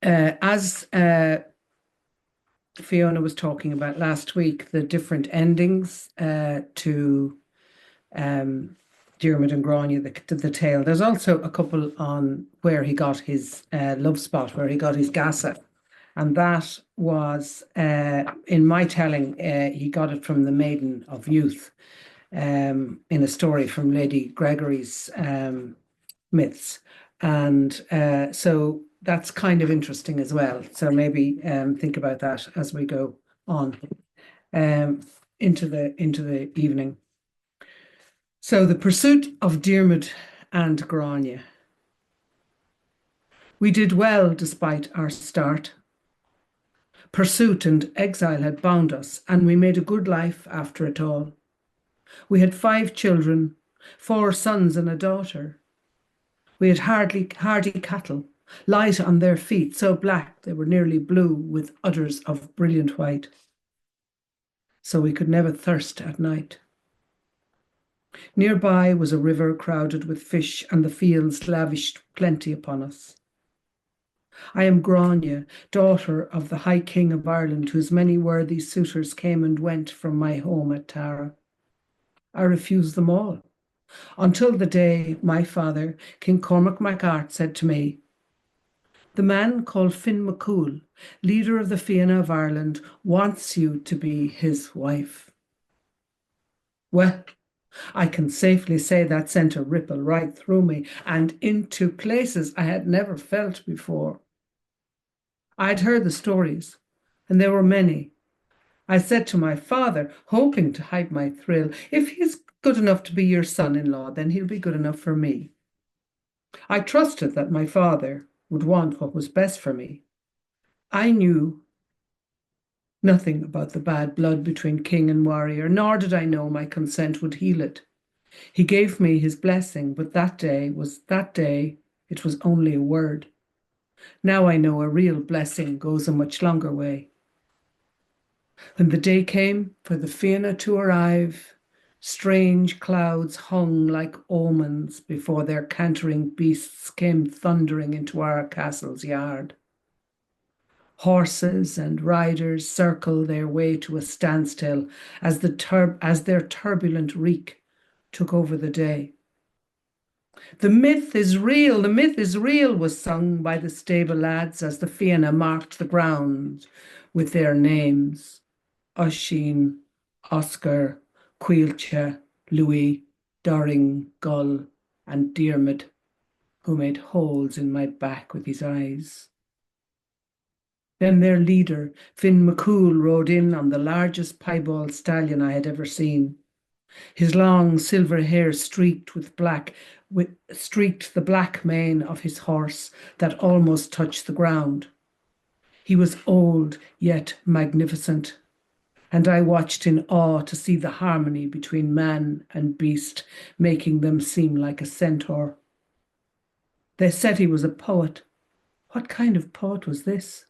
As Fiona was talking about last week, the different endings to um, Diarmuid and Grainne, the tale. There's also a couple on where he got his love spot, where he got his gasa. And that was, in my telling, he got it from the Maiden of Youth in a story from Lady Gregory's myths. And so that's kind of interesting as well. So maybe think about that as we go on um, into the evening. So the pursuit of Diarmuid and Grainne. We did well despite our start. Pursuit and exile had bound us, and we made a good life after it all. We had 5 children, 4 sons and a daughter. We had hardy cattle, light on their feet, so black they were nearly blue, with udders of brilliant white. So we could never thirst at night. Nearby was a river crowded with fish, and the fields lavished plenty upon us. I am Grainne, daughter of the High King of Ireland, whose many worthy suitors came and went from my home at Tara. I refused them all, until the day my father, King Cormac MacArt, said to me, "The man called Finn MacCool, leader of the Fianna of Ireland, wants you to be his wife." Well, I can safely say that sent a ripple right through me and into places I had never felt before. I had heard the stories, and there were many. I said to my father, hoping to hide my thrill, "If he's good enough to be your son-in-law, then he'll be good enough for me." I trusted that my father would want what was best for me. I knew nothing about the bad blood between king and warrior, nor did I know my consent would heal it. He gave me his blessing, but that day, it was only a word. Now I know a real blessing goes a much longer way. When the day came for the Fianna to arrive, strange clouds hung like omens before their cantering beasts came thundering into our castle's yard. Horses and riders circled their way to a standstill as their turbulent reek took over the day. "The myth is real, the myth is real," was sung by the stable lads as the Fianna marked the ground with their names: Oisin, Oscar, Cuilcha, Louis, Doring, Gull, and Diarmuid, who made holes in my back with his eyes. Then their leader, Finn MacCool, rode in on the largest piebald stallion I had ever seen. His long silver hair streaked the black mane of his horse that almost touched the ground. He was old yet magnificent, and I watched in awe to see the harmony between man and beast, making them seem like a centaur. They said he was a poet. What kind of poet was this?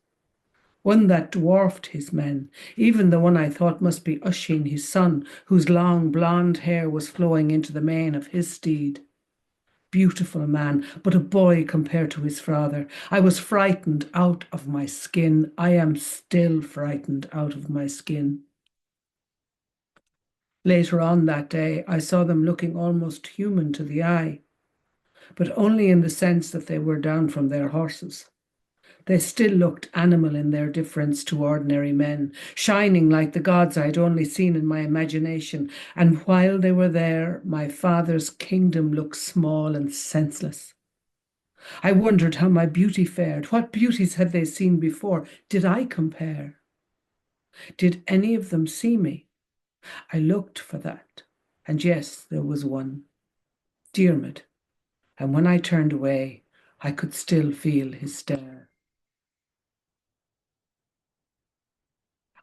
One that dwarfed his men, even the one I thought must be Oisin, his son, whose long blonde hair was flowing into the mane of his steed. Beautiful man, but a boy compared to his father. I was frightened out of my skin. I am still frightened out of my skin. Later on that day, I saw them looking almost human to the eye, but only in the sense that they were down from their horses. They still looked animal in their difference to ordinary men, shining like the gods I had only seen in my imagination. And while they were there, my father's kingdom looked small and senseless. I wondered how my beauty fared. What beauties had they seen before? Did I compare? Did any of them see me? I looked for that. And yes, there was one, Diarmuid. And when I turned away, I could still feel his stare.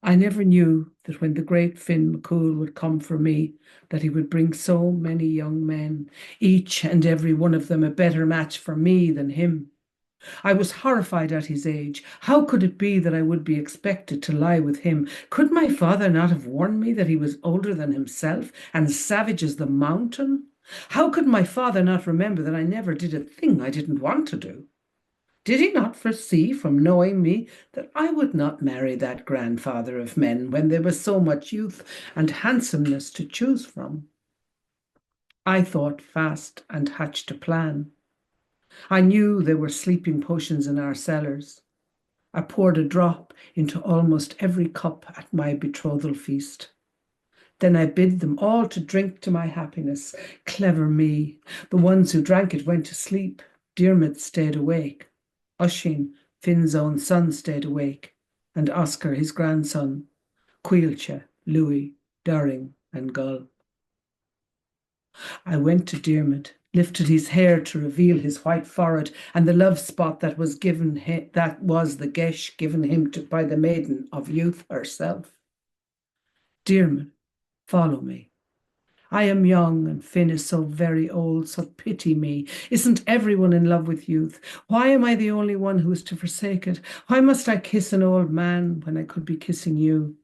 I never knew that when the great Finn MacCool would come for me, that he would bring so many young men, each and every one of them a better match for me than him. I was horrified at his age. How could it be that I would be expected to lie with him? Could my father not have warned me that he was older than himself and savage as the mountain? How could my father not remember that I never did a thing I didn't want to do? Did he not foresee from knowing me that I would not marry that grandfather of men when there was so much youth and handsomeness to choose from? I thought fast and hatched a plan. I knew there were sleeping potions in our cellars. I poured a drop into almost every cup at my betrothal feast. Then I bid them all to drink to my happiness. Clever me. The ones who drank it went to sleep. Diarmuid stayed awake. Oisin, Finn's own son, stayed awake, and Oscar, his grandson, Cuilche, Louis, Doring, and Gull. I went to Diarmuid, lifted his hair to reveal his white forehead and the love spot that was the geis given him by the maiden of youth herself. Diarmuid, follow me. I am young and Finn is so very old, so pity me. Isn't everyone in love with youth? Why am I the only one who is to forsake it? Why must I kiss an old man when I could be kissing you?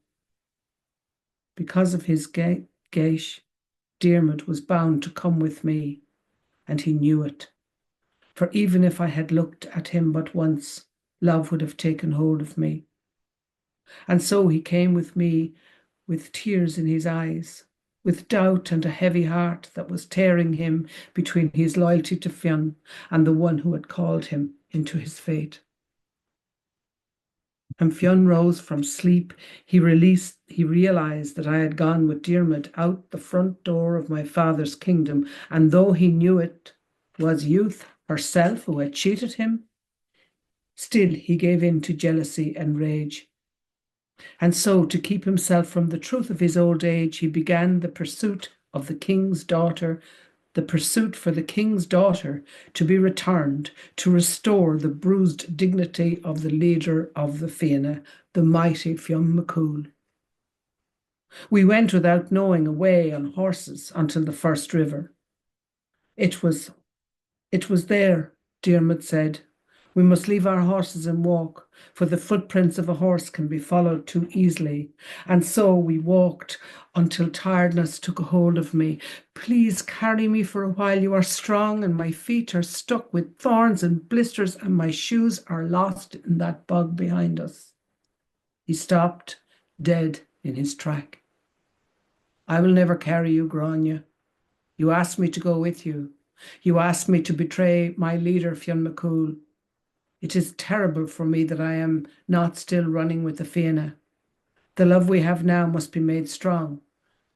Because of his geis, Diarmuid was bound to come with me, and he knew it. For even if I had looked at him but once, love would have taken hold of me. And so he came with me, with tears in his eyes, with doubt and a heavy heart that was tearing him between his loyalty to Fionn and the one who had called him into his fate. And Fionn rose from sleep. He realized that I had gone with Diarmuid out the front door of my father's kingdom, and though he knew it was youth herself who had cheated him, still he gave in to jealousy and rage. And so, to keep himself from the truth of his old age, he began the pursuit of the king's daughter, the pursuit for the king's daughter to be returned, to restore the bruised dignity of the leader of the Fianna, the mighty Fionn McCool. We went without knowing away on horses until the first river. It was there, Diarmuid said. We must leave our horses and walk, for the footprints of a horse can be followed too easily. And so we walked until tiredness took a hold of me. Please carry me for a while. You are strong, and my feet are stuck with thorns and blisters, and my shoes are lost in that bog behind us. He stopped, dead in his track. I will never carry you, Grainne. You asked me to go with you. You asked me to betray my leader, Fionn McCool. It is terrible for me that I am not still running with the Fianna. The love we have now must be made strong,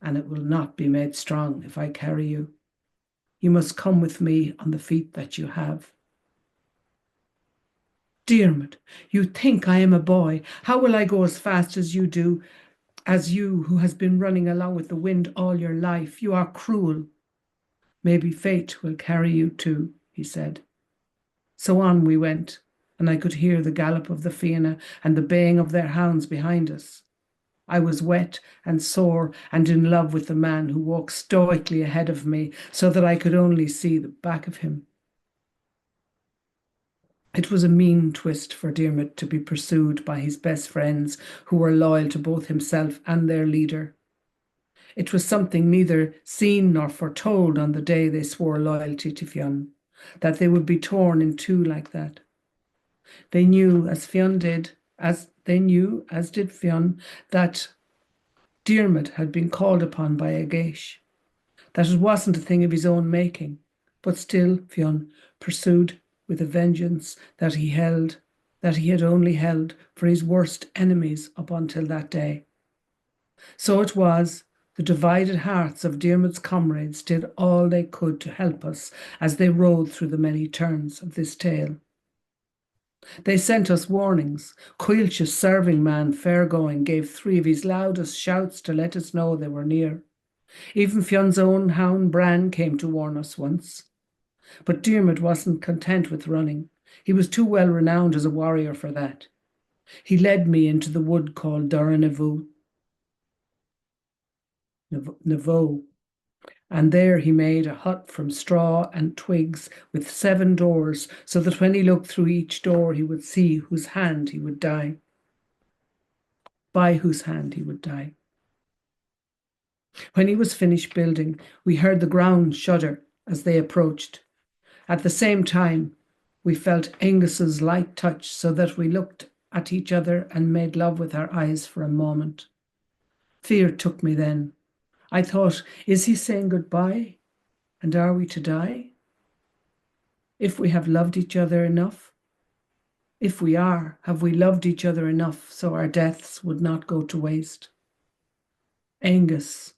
and it will not be made strong if I carry you. You must come with me on the feet that you have. Diarmuid, you think I am a boy. How will I go as fast as you do, as you who has been running along with the wind all your life? You are cruel. Maybe fate will carry you too, he said. So on we went, and I could hear the gallop of the Fianna and the baying of their hounds behind us. I was wet and sore and in love with the man who walked stoically ahead of me so that I could only see the back of him. It was a mean twist for Diarmuid to be pursued by his best friends who were loyal to both himself and their leader. It was something neither seen nor foretold on the day they swore loyalty to Fionn, that they would be torn in two like that. They knew, as did Fionn, that Diarmuid had been called upon by a geis, that it wasn't a thing of his own making, but still Fionn pursued with a vengeance that he had only held for his worst enemies up until that day. So it was the divided hearts of Diarmuid's comrades did all they could to help us as they rode through the many turns of this tale. They sent us warnings. Cuilche's serving man, Fairgoing, gave 3 of his loudest shouts to let us know they were near. Even Fionn's own hound Bran came to warn us once. But Diarmuid wasn't content with running. He was too well renowned as a warrior for that. He led me into the wood called Diarmuid, and there he made a hut from straw and twigs with 7 doors, so that when he looked through each door he would see whose hand he would die, by whose hand he would die. When he was finished building, we heard the ground shudder as they approached. At the same time, We felt Angus's light touch so that we looked at each other and made love with our eyes for a moment. Fear took me then. I thought, is he saying goodbye? And are we to die? If we have loved each other enough? If we are, have we loved each other enough so our deaths would not go to waste? Angus,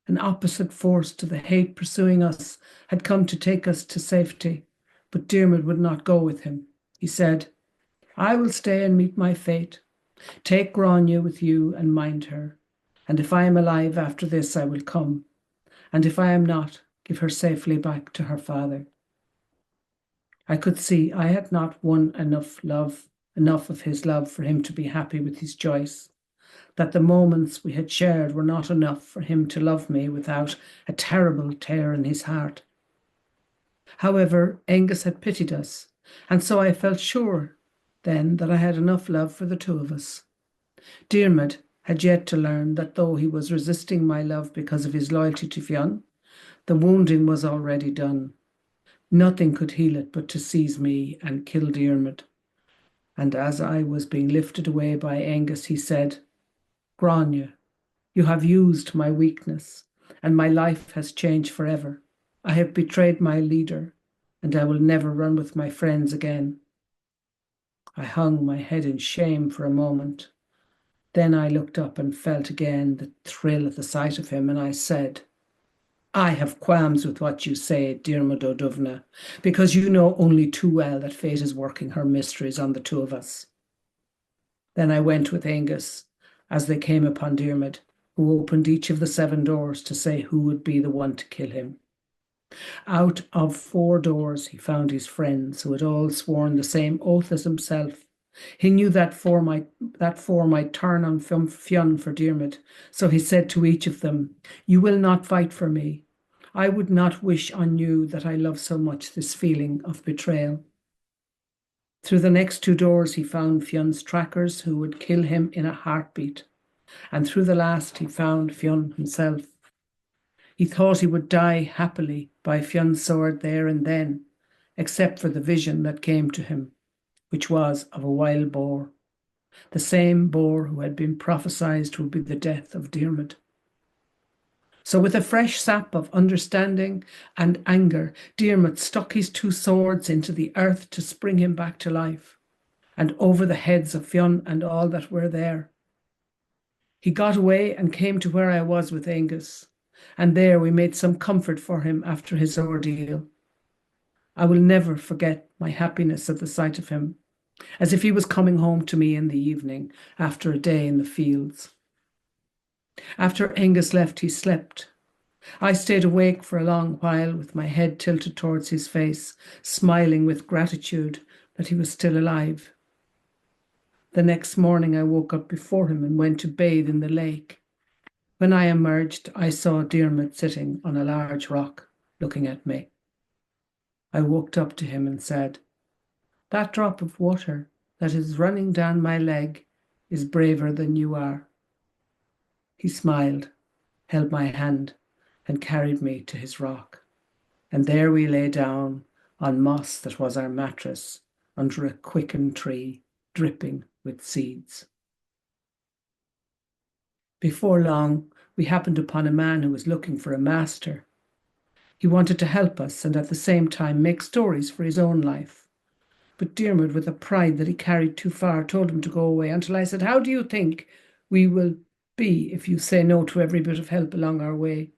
an opposite force to the hate pursuing us, had come to take us to safety, but Diarmuid would not go with him. He said, I will stay and meet my fate. Take Grainne with you and mind her. And if I am alive after this, I will come. And if I am not, give her safely back to her father. I could see I had not won enough of his love for him to be happy with his choice, that the moments we had shared were not enough for him to love me without a terrible tear in his heart. However, Angus had pitied us, and so I felt sure then that I had enough love for the two of us. Diarmuid had yet to learn that though he was resisting my love because of his loyalty to Fionn, the wounding was already done. Nothing could heal it but to seize me and kill Diarmuid. And as I was being lifted away by Angus, he said, Grainne, you have used my weakness, and my life has changed forever. I have betrayed my leader, and I will never run with my friends again. I hung my head in shame for a moment. Then I looked up and felt again the thrill at the sight of him, and I said, I have qualms with what you say, Diarmuid O'Duvna, because you know only too well that fate is working her mysteries on the two of us. Then I went with Angus as they came upon Diarmuid, who opened each of the 7 doors to say who would be the one to kill him. Out of 4 doors he found his friends, who had all sworn the same oath as himself. He knew that 4 might turn on Fionn for Diarmuid, so he said to each of them, You will not fight for me. I would not wish on you that I love so much this feeling of betrayal. Through the next 2 doors he found Fionn's trackers, who would kill him in a heartbeat, and through the last he found Fionn himself. He thought he would die happily by Fionn's sword there and then, except for the vision that came to him, which was of a wild boar, the same boar who had been prophesied would be the death of Diarmuid. So with a fresh sap of understanding and anger, Diarmuid stuck his 2 swords into the earth to spring him back to life, and over the heads of Fionn and all that were there. He got away and came to where I was with Angus, and there we made some comfort for him after his ordeal. I will never forget my happiness at the sight of him, as if he was coming home to me in the evening after a day in the fields. After Angus left, he slept. I stayed awake for a long while with my head tilted towards his face, smiling with gratitude that he was still alive. The next morning I woke up before him and went to bathe in the lake. When I emerged, I saw Diarmuid sitting on a large rock, looking at me. I walked up to him and said, That drop of water that is running down my leg is braver than you are. He smiled, held my hand, and carried me to his rock. And there we lay down on moss that was our mattress, under a quicken tree, dripping with seeds. Before long, we happened upon a man who was looking for a master. He wanted to help us and at the same time make stories for his own life. But Diarmuid, with a pride that he carried too far, told him to go away until I said, How do you think we will be if you say no to every bit of help along our way?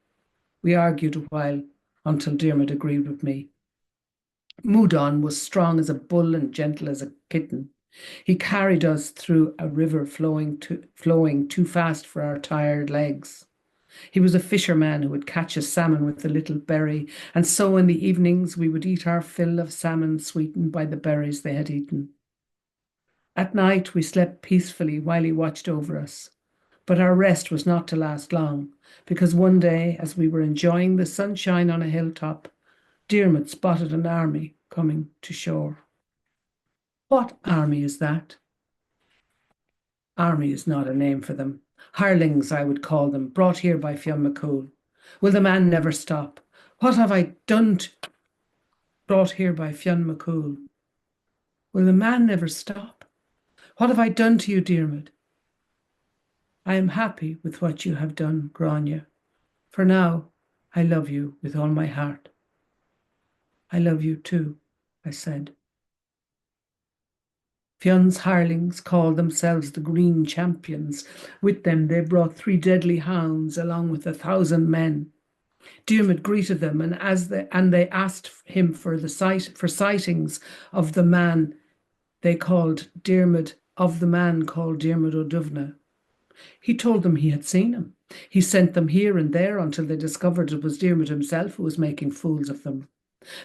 We argued a while until Diarmuid agreed with me. Moudon was strong as a bull and gentle as a kitten. He carried us through a river flowing too fast for our tired legs. He was a fisherman who would catch a salmon with a little berry, and so in the evenings we would eat our fill of salmon sweetened by the berries they had eaten. At night we slept peacefully while he watched over us. But our rest was not to last long, because one day, as we were enjoying the sunshine on a hilltop, Diarmuid spotted an army coming to shore. What army is that? Army is not a name for them. Hirelings, I would call them, brought here by Fionn McCool. Will the man never stop? What have I done brought here by Fionn McCool? Will the man never stop? What have I done to you, Diarmuid? I am happy with what you have done, Grainne. For now, I love you with all my heart. I love you too, I said. Fionn's hirelings called themselves the Green Champions. With them they brought 3 deadly hounds along with 1,000 men. Diarmuid greeted them, and they asked him for sightings of the man they called Diarmuid, of the man called Diarmuid O'Duvna. He told them he had seen him. He sent them here and there until they discovered it was Diarmuid himself who was making fools of them.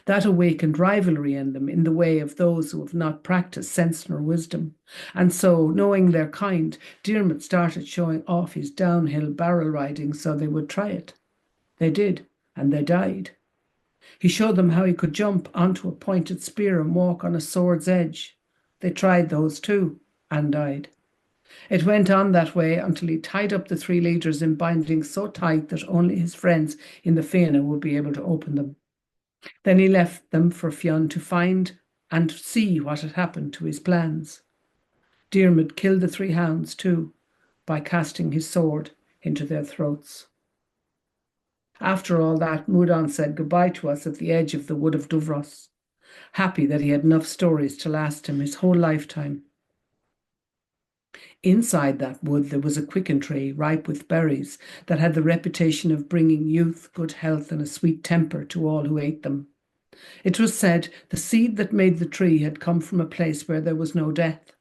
That awakened rivalry in them in the way of those who have not practiced sense nor wisdom. And so, knowing their kind, Diarmuid started showing off his downhill barrel riding so they would try it. They did, and they died. He showed them how he could jump onto a pointed spear and walk on a sword's edge. They tried those too, and died. It went on that way until he tied up the 3 leaders in bindings so tight that only his friends in the Fianna would be able to open them. Then he left them for Fionn to find and see what had happened to his plans. Diarmuid killed the 3 hounds too, by casting his sword into their throats. After all that, Mudan said goodbye to us at the edge of the wood of Duvros, happy that he had enough stories to last him his whole lifetime. Inside that wood there was a quicken tree ripe with berries that had the reputation of bringing youth, good health, and a sweet temper to all who ate them. It was said the seed that made the tree had come from a place where there was no death,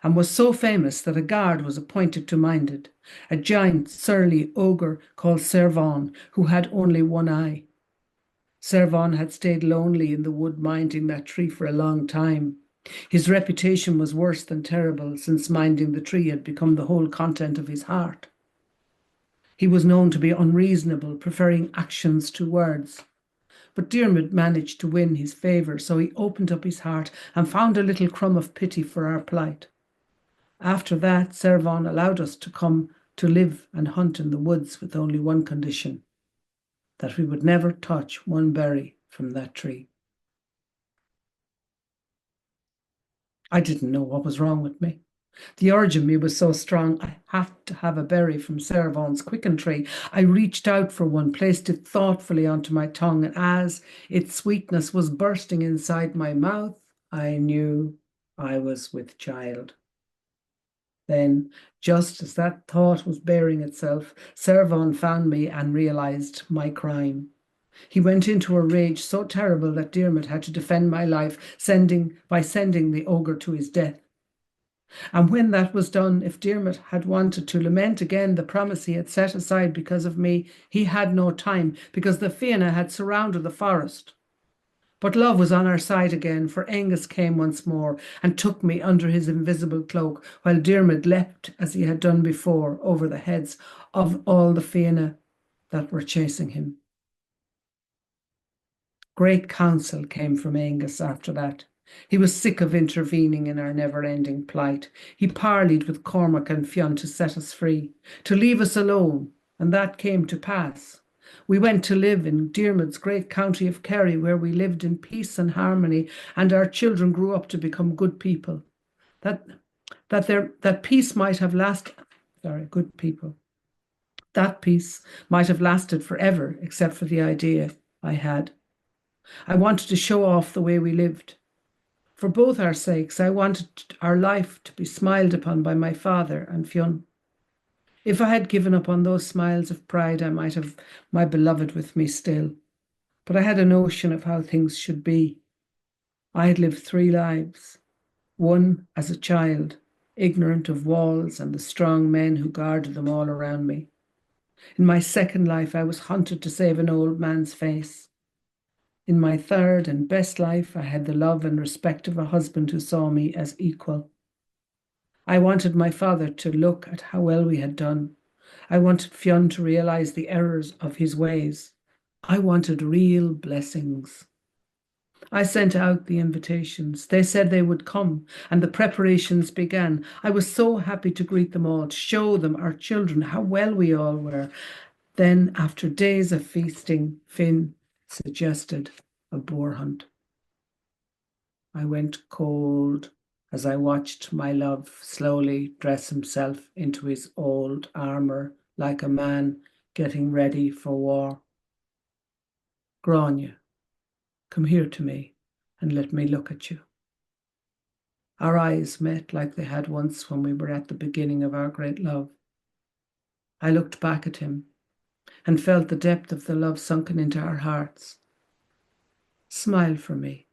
and was so famous that a guard was appointed to mind it, a giant surly ogre called Servan, who had only one eye. Servan had stayed lonely in the wood minding that tree for a long time. His reputation was worse than terrible, since minding the tree had become the whole content of his heart. He was known to be unreasonable, preferring actions to words. But Diarmuid managed to win his favour, so he opened up his heart and found a little crumb of pity for our plight. After that, Servan allowed us to come to live and hunt in the woods with only one condition: that we would never touch one berry from that tree. I didn't know what was wrong with me. The urge in me was so strong, I had to have a berry from Servan's quicken tree. I reached out for one, placed it thoughtfully onto my tongue, and as its sweetness was bursting inside my mouth, I knew I was with child. Then, just as that thought was bearing itself, Servan found me and realized my crime. He went into a rage so terrible that Diarmuid had to defend my life, by sending the ogre to his death. And when that was done, if Diarmuid had wanted to lament again the promise he had set aside because of me, he had no time, because the Fianna had surrounded the forest. But love was on our side again, for Angus came once more and took me under his invisible cloak, while Diarmuid leapt, as he had done before, over the heads of all the Fianna that were chasing him. Great counsel came from Angus after that. He was sick of intervening in our never-ending plight. He parleyed with Cormac and Fionn to set us free, to leave us alone, and that came to pass. We went to live in Diarmuid's great county of Kerry, where we lived in peace and harmony, and our children grew up to become good people. That peace might have lasted. Good people. That peace might have lasted forever, except for the idea I had. I wanted to show off the way we lived. For both our sakes, I wanted our life to be smiled upon by my father and Fionn. If I had given up on those smiles of pride, I might have my beloved with me still. But I had a notion of how things should be. I had lived 3 lives. One as a child, ignorant of walls and the strong men who guarded them all around me. In my second life, I was hunted to save an old man's face. In my third and best life, I had the love and respect of a husband who saw me as equal. I wanted my father to look at how well we had done. I wanted Fionn to realize the errors of his ways. I wanted real blessings. I sent out the invitations. They said they would come, and the preparations began. I was so happy to greet them all, to show them, our children, how well we all were. Then, after days of feasting, Finn suggested a boar hunt. I went cold as I watched my love slowly dress himself into his old armour like a man getting ready for war. Grainne, come here to me and let me look at you. Our eyes met like they had once when we were at the beginning of our great love. I looked back at him and felt the depth of the love sunken into our hearts. Smile for me.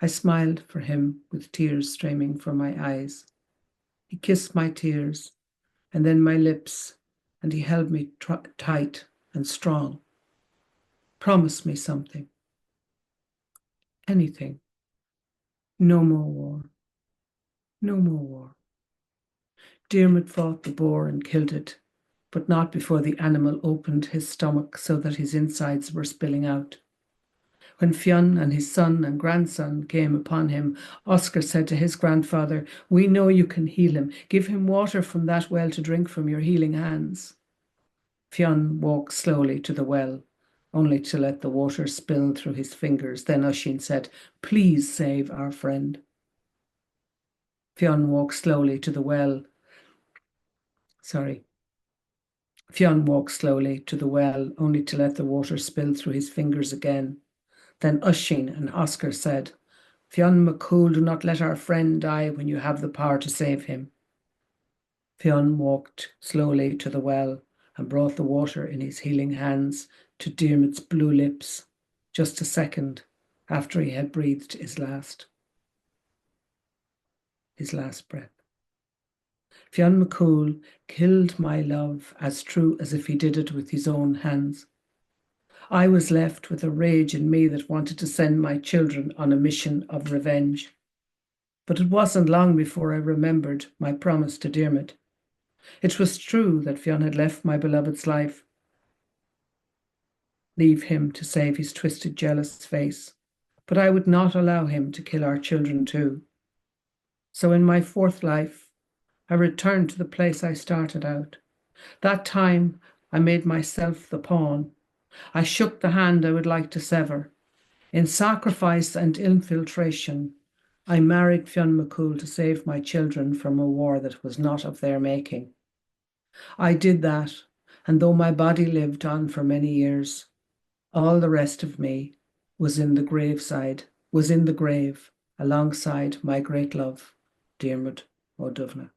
I smiled for him with tears streaming from my eyes. He kissed my tears and then my lips, and he held me tight and strong. Promise me something. Anything. No more war. No more war. Diarmuid fought the boar and killed it, but not before the animal opened his stomach so that his insides were spilling out. When Fionn and his son and grandson came upon him, Oscar said to his grandfather, "We know you can heal him. Give him water from that well to drink from your healing hands." Fionn walked slowly to the well, only to let the water spill through his fingers. Then Oisin said, "Please save our friend." Fionn walked slowly to the well. Fionn walked slowly to the well, only to let the water spill through his fingers again. Then Oisin and Oscar said, "Fionn McCool, do not let our friend die when you have the power to save him." Fionn walked slowly to the well and brought the water in his healing hands to Diarmuid's blue lips, just a second after he had breathed his last breath. Fionn McCool killed my love as true as if he did it with his own hands. I was left with a rage in me that wanted to send my children on a mission of revenge. But it wasn't long before I remembered my promise to Diarmuid. It was true that Fionn had left my beloved's life, leave him to save his twisted, jealous face, but I would not allow him to kill our children too. So in my fourth life, I returned to the place I started out. That time, I made myself the pawn. I shook the hand I would like to sever. In sacrifice and infiltration, I married Fionn McCool to save my children from a war that was not of their making. I did that, and though my body lived on for many years, all the rest of me was in the grave alongside my great love, Diarmuid O'Donoghue.